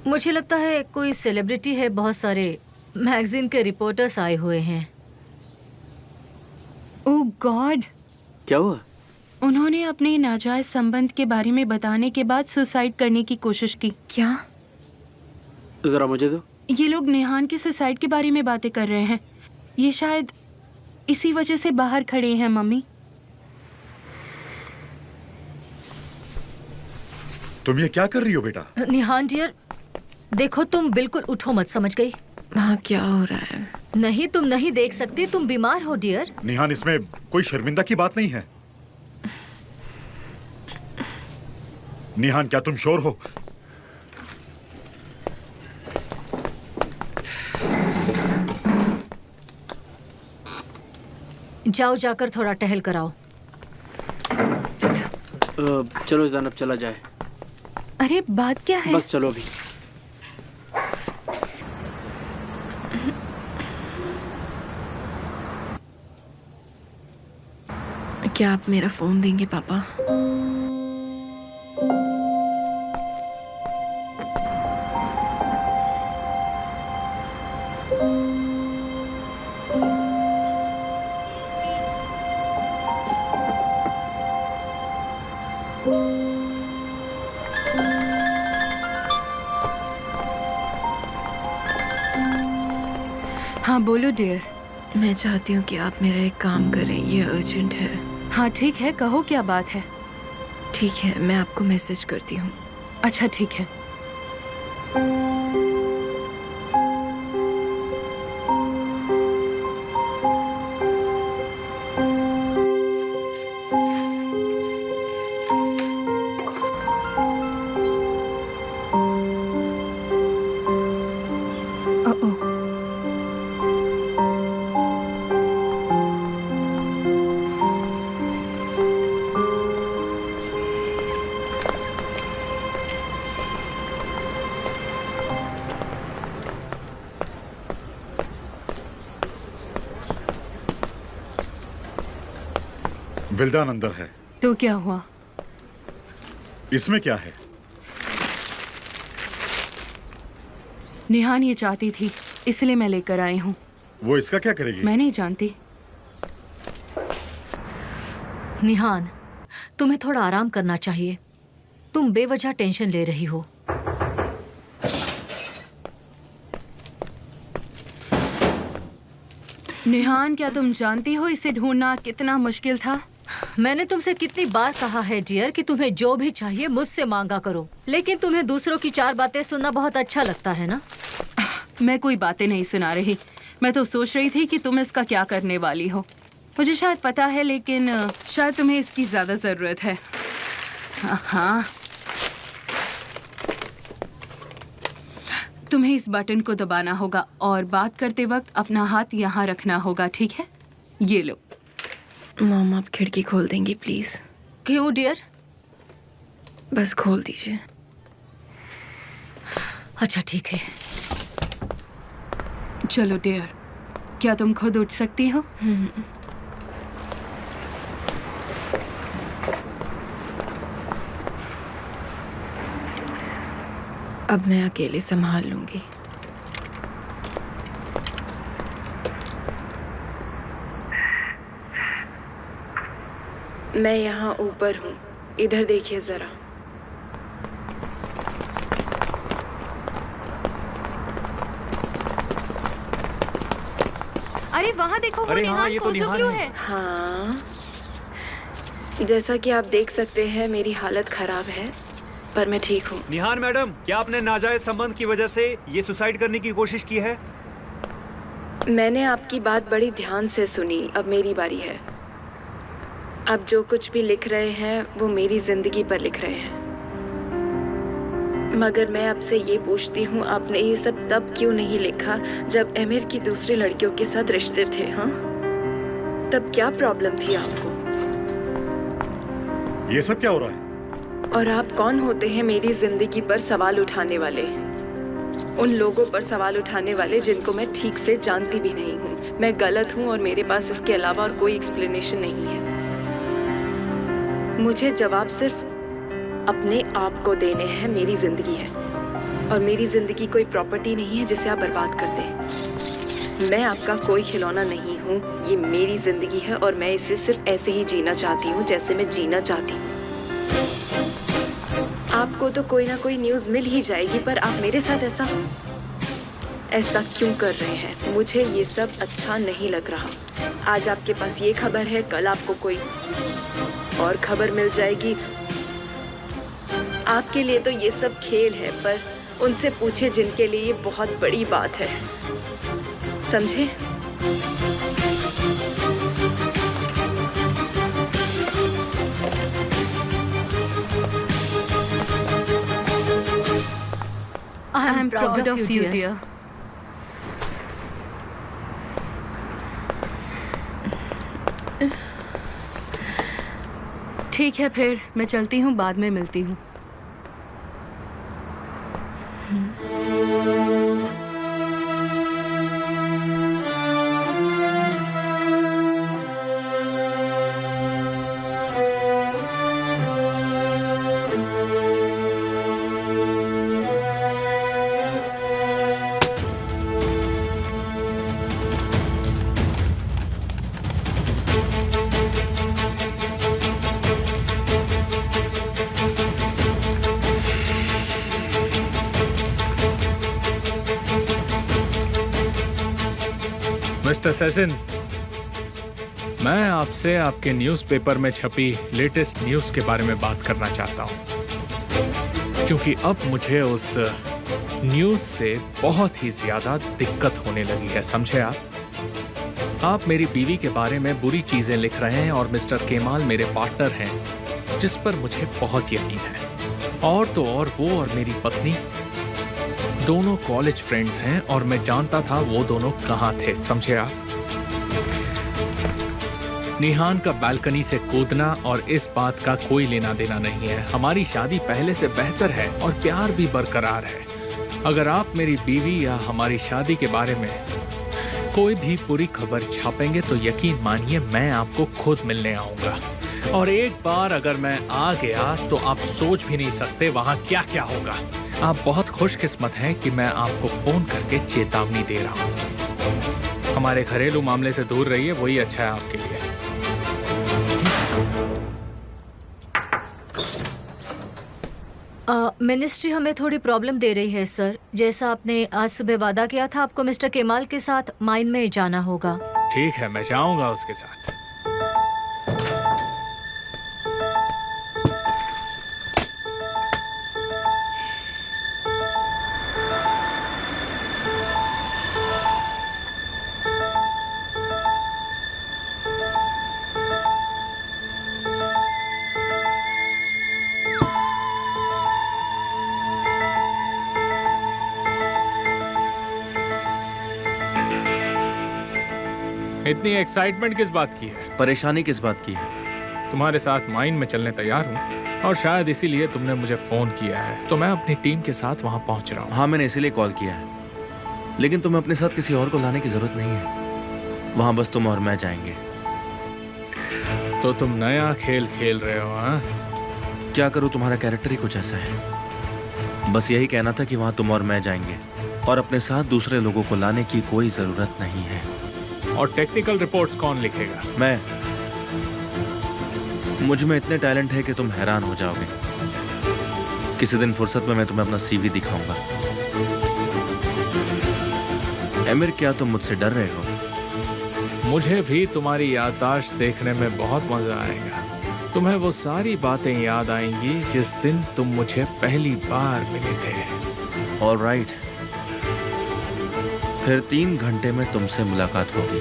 मुझे लगता है कोई सेलिब्रिटी है, बहुत सारे मैगजीन के रिपोर्टर्स आए हुए हैं। ओह गॉड, क्या हुआ? उन्होंने अपने नाजायज संबंध के बारे में बताने के बाद सुसाइड करने की कोशिश की। क्या? जरा मुझे दो। ये लोग नेहान के सुसाइड के बारे में बातें कर रहे हैं। ये शायद इसी वजह से बाहर खड़े हैं मम्मी। तुम ये क्या कर रही हो बेटा? निहान डियर, देखो तुम बिल्कुल उठो मत, समझ गई? वहाँ क्या हो रहा है? नहीं, तुम नहीं देख सकती, तुम बीमार हो डियर। निहान, इसमें कोई शर्मिंदा की बात नहीं है। निहान, क्या तुम श्योर हो? जाओ, जाकर थोड़ा टहल कर आओ। चलो ज़ैनब, चला जाए। अरे बात क्या है? बस चलो अभी। क्या आप मेरा फोन देंगे पापा? हाँ बोलो डियर। मैं चाहती हूँ कि आप मेरा एक काम करें, ये अर्जेंट है। हाँ ठीक है, कहो क्या बात है। ठीक है, मैं आपको मैसेज करती हूँ। अच्छा ठीक है। विल्दान अंदर है। तो क्या हुआ? इसमें क्या है? निहान ये चाहती थी, इसलिए मैं लेकर आई हूँ। वो इसका क्या करेगी? मैं नहीं जानती। निहान, तुम्हें थोड़ा आराम करना चाहिए। तुम बेवजह टेंशन ले रही हो। निहान, क्या तुम जानती हो इसे ढूंढना कितना मुश्किल था? मैंने तुमसे कितनी बार कहा है डियर कि तुम्हें जो भी चाहिए मुझसे मांगा करो, लेकिन तुम्हें दूसरों की चार बातें सुनना बहुत अच्छा लगता है ना? मैं कोई बातें नहीं सुना रही। मैं तो सोच रही थी कि तुम इसका क्या करने वाली हो। मुझे शायद पता है, लेकिन शायद तुम्हें इसकी ज्यादा जरूरत है। हाँ, तुम्हें इस बटन को दबाना होगा और बात करते वक्त अपना हाथ यहाँ रखना होगा, ठीक है? ये लो। मॉम, आप खिड़की खोल देंगी प्लीज? क्यों डियर? बस खोल दीजिए। अच्छा ठीक है। चलो डियर, क्या तुम खुद उठ सकती हो? अब मैं अकेले संभाल लूंगी। मैं यहाँ ऊपर हूँ, इधर देखिए जरा। अरे वहाँ देखो, वो निहान कोसोग्लू है। हाँ, जैसा कि आप देख सकते हैं मेरी हालत खराब है, पर मैं ठीक हूँ। निहान मैडम, क्या आपने नाजायज संबंध की वजह से ये सुसाइड करने की कोशिश की है? मैंने आपकी बात बड़ी ध्यान से सुनी। अब मेरी बारी है। अब जो कुछ भी लिख रहे हैं वो मेरी जिंदगी पर लिख रहे हैं, मगर मैं आपसे ये पूछती हूँ, आपने ये सब तब क्यों नहीं लिखा जब एमिर की दूसरी लड़कियों के साथ रिश्ते थे? हाँ, तब क्या प्रॉब्लम थी आपको? ये सब क्या हो रहा है? और आप कौन होते हैं मेरी जिंदगी पर सवाल उठाने वाले? उन लोगों पर सवाल उठाने वाले जिनको मैं ठीक से जानती भी नहीं हूँ। मैं गलत हूँ और मेरे पास इसके अलावा और कोई एक्सप्लेनेशन नहीं है। मुझे जवाब सिर्फ अपने आप को देने हैं। मेरी जिंदगी है और मेरी जिंदगी कोई प्रॉपर्टी नहीं है जिसे आप बर्बाद कर दें। मैं आपका कोई खिलौना नहीं हूँ। ये मेरी जिंदगी है और मैं इसे सिर्फ ऐसे ही जीना चाहती हूँ जैसे मैं जीना चाहती हूँ। आपको तो कोई ना कोई न्यूज़ मिल ही जाएगी, पर आप मेरे साथ ऐसा क्यों कर रहे हैं? मुझे ये सब अच्छा नहीं लग रहा। आज आपके पास ये खबर है, कल आपको कोई और खबर मिल जाएगी। आपके लिए तो ये सब खेल है, पर उनसे पूछे जिनके लिए ये बहुत बड़ी बात है। समझे? I am proud of you, dear. ठीक है, फिर मैं चलती हूँ, बाद में मिलती हूँ। मिस्टर सेसिन, मैं आपसे आपके न्यूज़पेपर में छपी लेटेस्ट न्यूज़ के बारे में बात करना चाहता हूं, क्योंकि अब मुझे उस न्यूज़ से बहुत ही ज़्यादा दिक्कत होने लगी है। समझे आप मेरी बीवी के बारे में बुरी चीज़ें लिख रहे हैं और मिस्टर केमाल मेरे पार्टनर हैं, जिस पर मुझे बहुत यकीन है। और तो और वो और मेरी पत्नी दोनों कॉलेज फ्रेंड्स हैं और मैं जानता था वो दोनों कहाँ थे। समझे आप? निहान का बालकनी से कूदना और इस बात का कोई लेना देना नहीं है। हमारी शादी पहले से बेहतर है और प्यार भी बरकरार है। अगर आप मेरी बीवी या हमारी शादी के बारे में कोई भी बुरी खबर छापेंगे तो यकीन मानिए मैं आपको खुद मिलने आऊंगा। और एक बार अगर मैं आ गया तो आप सोच भी नहीं सकते वहां क्या क्या होगा। आप बहुत खुशकिस्मत हैं कि मैं आपको फोन करके चेतावनी दे रहा हूं। हमारे घरेलू मामले से दूर रहिए, वही अच्छा है आपके लिए। मिनिस्ट्री हमें थोड़ी प्रॉब्लम दे रही है सर। जैसा आपने आज सुबह वादा किया था, आपको मिस्टर केमाल के साथ माइन में जाना होगा। ठीक है, मैं जाऊंगा उसके साथ। इतनी एक्साइटमेंट किस बात की है? परेशानी किस बात की है? तुम्हारे साथ माइन में चलने तैयार हूँ और शायद इसीलिए तुमने मुझे फोन किया है, तो मैं अपनी टीम के साथ वहाँ पहुँच रहा हूँ। हाँ, मैंने इसीलिए कॉल किया है, लेकिन तुम्हें अपने साथ किसी और को लाने की जरूरत नहीं है। वहाँ बस तुम और मैं जाएंगे। तो तुम नया खेल खेल रहे हो? हाँ, क्या करूँ, तुम्हारा कैरेक्टर ही कुछ ऐसा है। बस यही कहना था कि वहाँ तुम और मैं जाएंगे और अपने साथ दूसरे लोगों को लाने की कोई जरूरत नहीं है। और टेक्निकल रिपोर्ट्स कौन लिखेगा? मैं। मुझ में इतने टैलेंट है कि तुम हैरान हो जाओगे। किसी दिन फुर्सत में मैं तुम्हें अपना सीवी दिखाऊंगा। एमिर, क्या तुम मुझसे डर रहे हो? मुझे भी तुम्हारी याददाश्त देखने में बहुत मजा आएगा। तुम्हें वो सारी बातें याद आएंगी जिस दिन तुम मुझे पहली बार मिले थे। ऑलराइट, फिर 3 घंटे में तुमसे मुलाकात होगी।